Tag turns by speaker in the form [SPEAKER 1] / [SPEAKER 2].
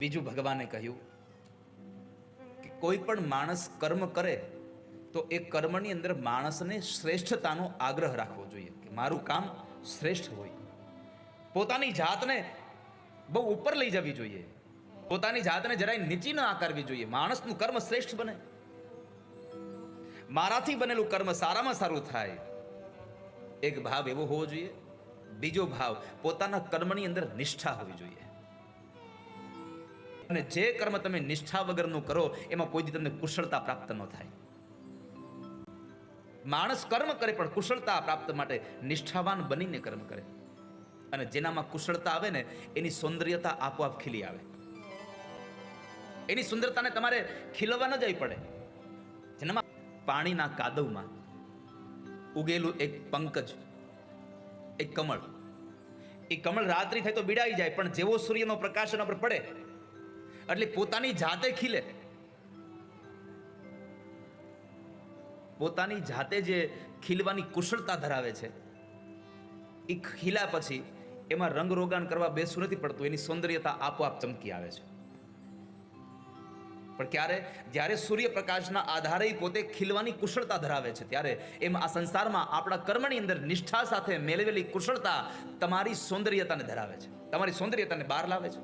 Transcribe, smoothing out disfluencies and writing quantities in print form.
[SPEAKER 1] બીજું ભગવાને કહ્યું કે કોઈ પણ માણસ કર્મ કરે તો એ કર્મની અંદર માણસને શ્રેષ્ઠતાનો આગ્રહ રાખવો જોઈએ કે મારું કામ શ્રેષ્ઠ હોય. પોતાની જાતને બહુ ઉપર લઈ જવી જોઈએ, પોતાની જાતને જરાય નીચી ન આકારવી જોઈએ. માણસનું કર્મ શ્રેષ્ઠ બને, મારાથી બનેલું કર્મ સારામાં સારું થાય, એક ભાવ એવો હોવો જોઈએ. બીજો ભાવ પોતાના કર્મની અંદર નિષ્ઠા હોવી જોઈએ. અને જે કર્મ તમે નિષ્ઠા વગરનું કરો એમાં કોઈ દી તમને કુશળતા પ્રાપ્ત ન થાય. માણસ કર્મ કરે પણ કુશળતા પ્રાપ્ત માટે નિષ્ઠાવાન બનીને કર્મ કરે, અને જેનામાં કુશળતા આવે ને એની સૌંદર્યતા આપોઆપ ખીલી આવે. એની સુંદરતાને તમારે ખીલવા ન જવી પડે. જેનામાં પાણીના કાદવમાં ઉગેલું એક પંકજ, એક કમળ, એ કમળ રાત્રિ થાય તો બીડાઈ જાય, પણ જેવો સૂર્યનો પ્રકાશ એના પર પડે એટલે પોતાની જાતે ખીલે. પોતાની જાતે જે ખીલવાની કુશળતા ધરાવે છે એ ખીલ્યા પછી એમાં રંગ રોગાન કરવા બેસવું નથી પડતું, એની સૌંદર્યતા આપોઆપ ચમકી આવે છે. પણ ક્યારે? જ્યારે સૂર્યપ્રકાશના આધારે પોતે ખીલવાની કુશળતા ધરાવે છે, ત્યારે એમ આ સંસારમાં આપણા કર્મની અંદર નિષ્ઠા સાથે મેળવેલી કુશળતા તમારી સૌંદર્યતાને ધરાવે છે, તમારી સૌંદર્યતાને બહાર લાવે છે.